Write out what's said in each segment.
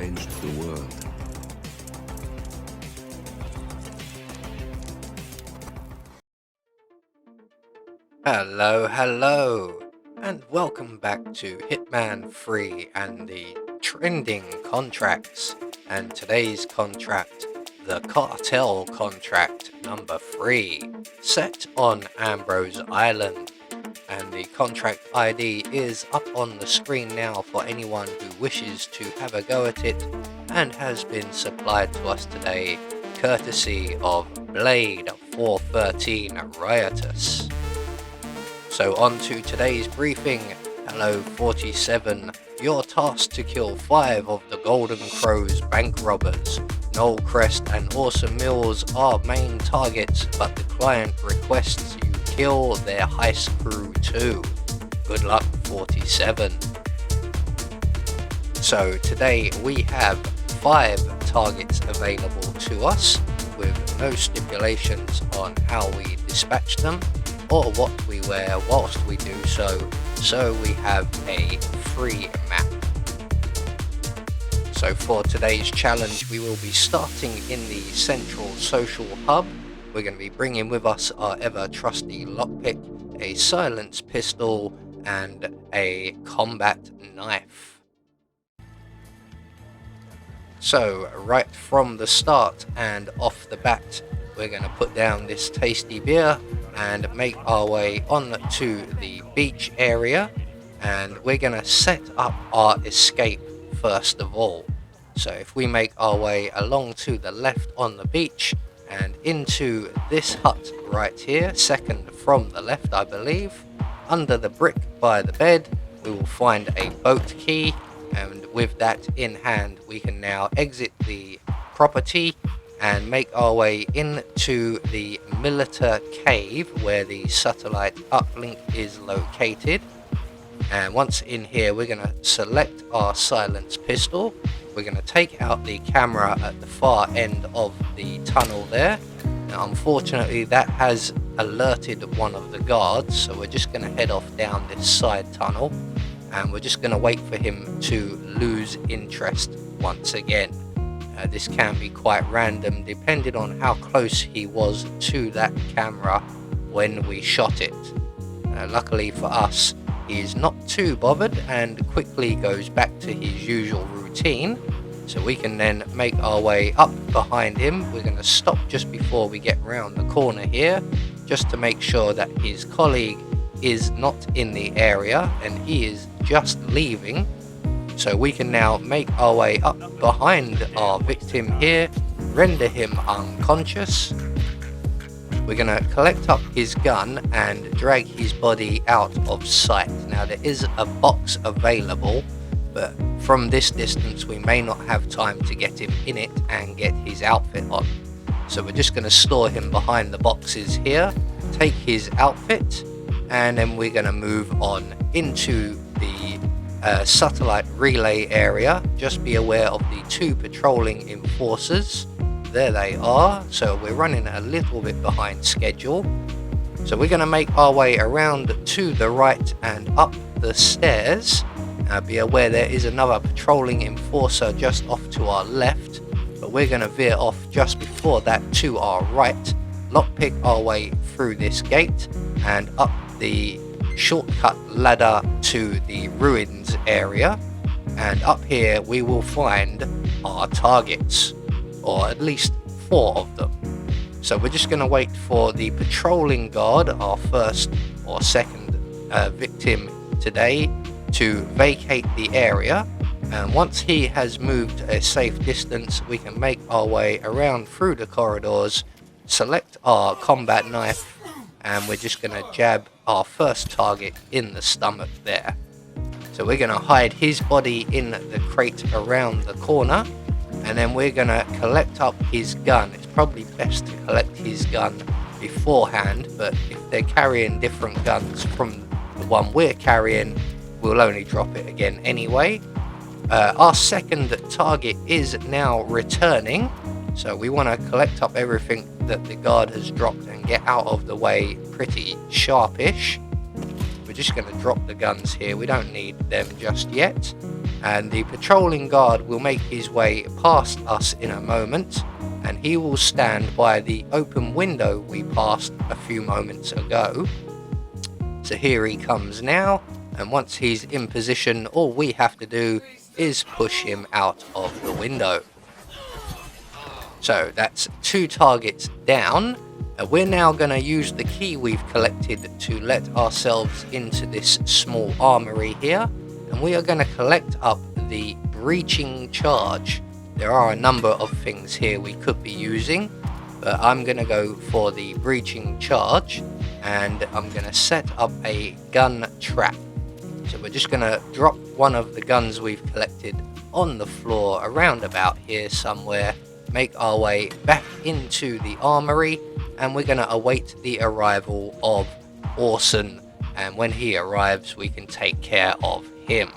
changed the world. Hello, and welcome back to Hitman 3 and the trending contracts. And today's contract, the Cartel Contract number 3, set on Ambrose Island. And the contract ID is up on the screen now for anyone who wishes to have a go at it, and has been supplied to us today courtesy of Blade 413 Riotous. So on to today's briefing. Hello 47, you're tasked to kill 5 of the Golden Crow's bank robbers. Noel Crest and Awesome Mills are main targets, but the client requests you kill their heist crew too. Good luck 47. So today we have 5 targets available to us, with no stipulations on how we dispatch them or what we wear whilst we do so we have a free map. So for today's challenge, we will be starting in the central social hub. We're going to be bringing with us our ever trusty lockpick, a silenced pistol, and a combat knife. So right from the start and off the bat, we're going to put down this tasty beer and make our way on to the beach area, and we're going to set up our escape first of all. So if we make our way along to the left on the beach and into this hut right here, second from the left I believe, under the brick by the bed, we will find a boat key, and with that in hand we can now exit the property and make our way into the Militer Cave where the satellite uplink is located. And once in here, we're going to select our silenced pistol. We're going to take out the camera at the far end of the tunnel there. Now unfortunately that has alerted one of the guards, so we're just going to head off down this side tunnel, and we're just going to wait for him to lose interest once again. This can be quite random depending on how close he was to that camera when we shot it. Luckily for us, he is not too bothered and quickly goes back to his usual routine, so we can then make our way up behind him. We're going to stop just before we get round the corner here, just to make sure that his colleague is not in the area and he is just leaving. So we can now make our way up behind our victim here, render him unconscious. We're going to collect up his gun and drag his body out of sight. Now there is a box available, but from this distance we may not have time to get him in it and get his outfit on. So we're just going to store him behind the boxes here, take his outfit, and then we're going to move on into the satellite relay area. Just be aware of the 2 patrolling enforcers. There they are. So we're running a little bit behind schedule. So we're going to make our way around to the right and up the stairs. Be aware there is another patrolling enforcer just off to our left, but we're going to veer off just before that to our right, lockpick our way through this gate and up the shortcut ladder to the ruins area, and up here we will find our targets, or at least 4 of them. So we're just going to wait for the patrolling guard, our first or second victim today, to vacate the area, and once he has moved a safe distance we can make our way around through the corridors, select our combat knife, and we're just going to jab our first target in the stomach there. So we're going to hide his body in the crate around the corner, and then we're going to collect up his gun. It's probably best to collect his gun beforehand, but if they're carrying different guns from the one we're carrying, we'll only drop it again anyway. Our second target is now returning, so we want to collect up everything that the guard has dropped and get out of the way pretty sharpish. We're just going to drop the guns here, we don't need them just yet. and the patrolling guard will make his way past us in a moment, and he will stand by the open window we passed a few moments ago. So here he comes now, and once he's in position, all we have to do is push him out of the window. So that's 2 targets down. We're now going to use the key we've collected to let ourselves into this small armory here, and we are going to collect up the breaching charge. There are a number of things here we could be using, but I'm going to go for the breaching charge, and I'm going to set up a gun trap. So we're just going to drop one of the guns we've collected on the floor around about here somewhere, make our way back into the armory, and we're going to await the arrival of Orson, and when he arrives we can take care of him.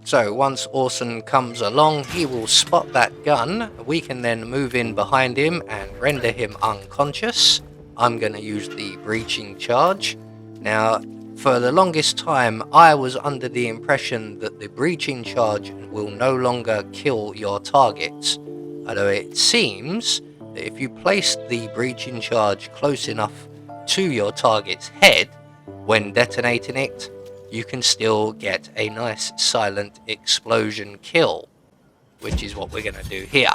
So once Orson comes along, he will spot that gun. We can then move in behind him and render him unconscious. I'm going to use the breaching charge. Now, for the longest time, I was under the impression that the breaching charge will no longer kill your targets. Although it seems that if you place the breaching charge close enough to your target's head, when detonating it, you can still get a nice silent explosion kill, which is what we're going to do here.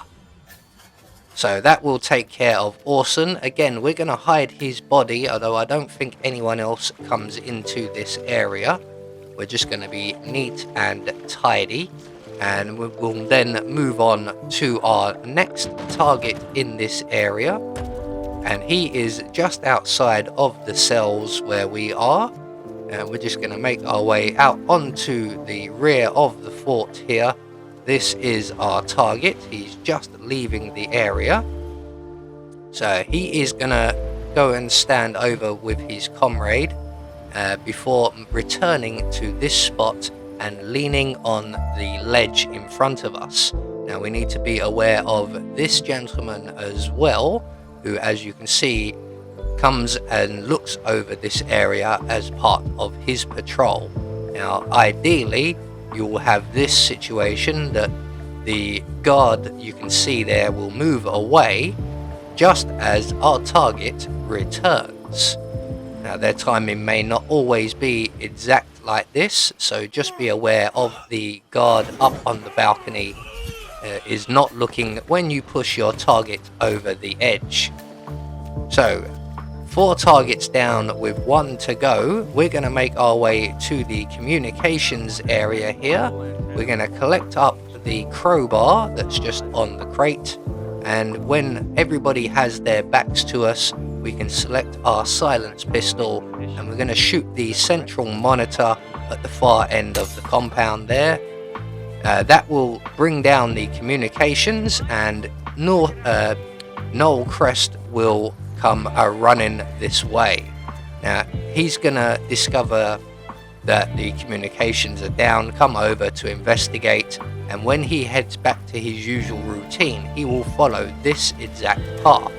So that will take care of Orson. Again, we're going to hide his body, although I don't think anyone else comes into this area. We're just going to be neat and tidy, and we will then move on to our next target in this area, and he is just outside of the cells where we are. And we're just going to make our way out onto the rear of the fort here. This is our target. He's just leaving the area. So he is going to go and stand over with his comrade before returning to this spot and leaning on the ledge in front of us. Now we need to be aware of this gentleman as well, who, as you can see, comes and looks over this area as part of his patrol. Now ideally you will have this situation that the guard you can see there will move away just as our target returns. Now their timing may not always be exact like this, so just be aware of the guard up on the balcony is not looking when you push your target over the edge. So 4 targets down with 1 to go. We're going to make our way to the communications area here. We're going to collect up the crowbar that's just on the crate, and when everybody has their backs to us, we can select our silence pistol, and we're going to shoot the central monitor at the far end of the compound there. That will bring down the communications, and Noel Crest will come running this way. Now he's gonna discover that the communications are down, come over to investigate, and when he heads back to his usual routine, he will follow this exact path.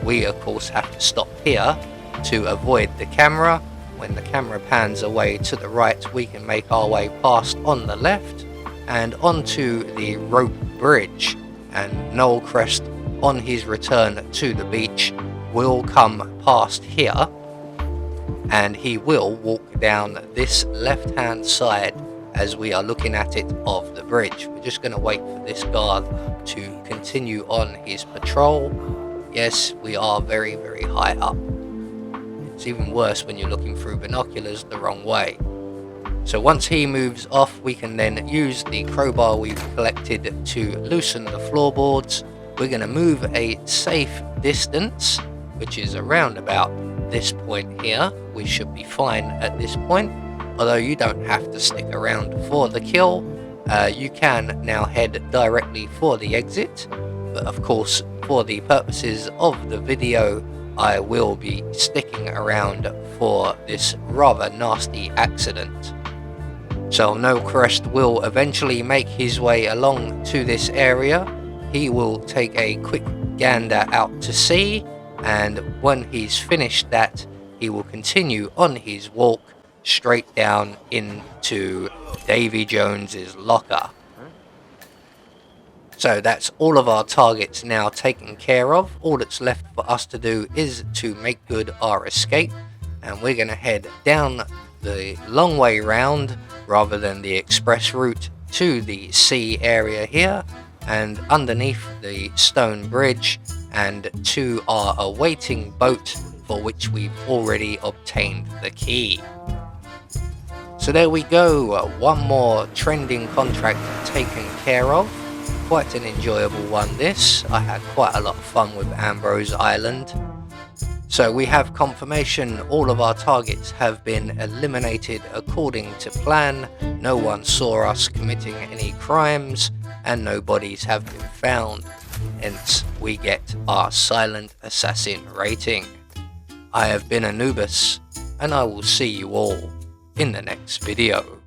We of course have to stop here to avoid the camera. When the camera pans away to the right, we can make our way past on the left and onto the rope bridge, and Noel Crest on his return to the beach will come past here, and he will walk down this left hand side as we are looking at it off the bridge. We're just going to wait for this guard to continue on his patrol. Yes, we are very, very high up. It's even worse when you're looking through binoculars the wrong way. So once he moves off, we can then use the crowbar we've collected to loosen the floorboards. We're going to move a safe distance, which is around about this point here. We should be fine at this point, although you don't have to stick around for the kill. You can now head directly for the exit, but of course, for the purposes of the video, I will be sticking around for this rather nasty accident. So No Crest will eventually make his way along to this area. He will take a quick gander out to sea, and when he's finished that, he will continue on his walk straight down into Davy Jones's locker. So that's all of our targets now taken care of. All that's left for us to do is to make good our escape, and we're going to head down the long way round rather than the express route to the sea area here, and underneath the stone bridge, and to our awaiting boat for which we've already obtained the key. So there we go, one more trending contract taken care of. Quite an enjoyable one this. I had quite a lot of fun with Ambrose Island. So we have confirmation all of our targets have been eliminated according to plan. No one saw us committing any crimes, and no bodies have been found. Hence, we get our Silent Assassin rating. I have been Anubis, and I will see you all in the next video.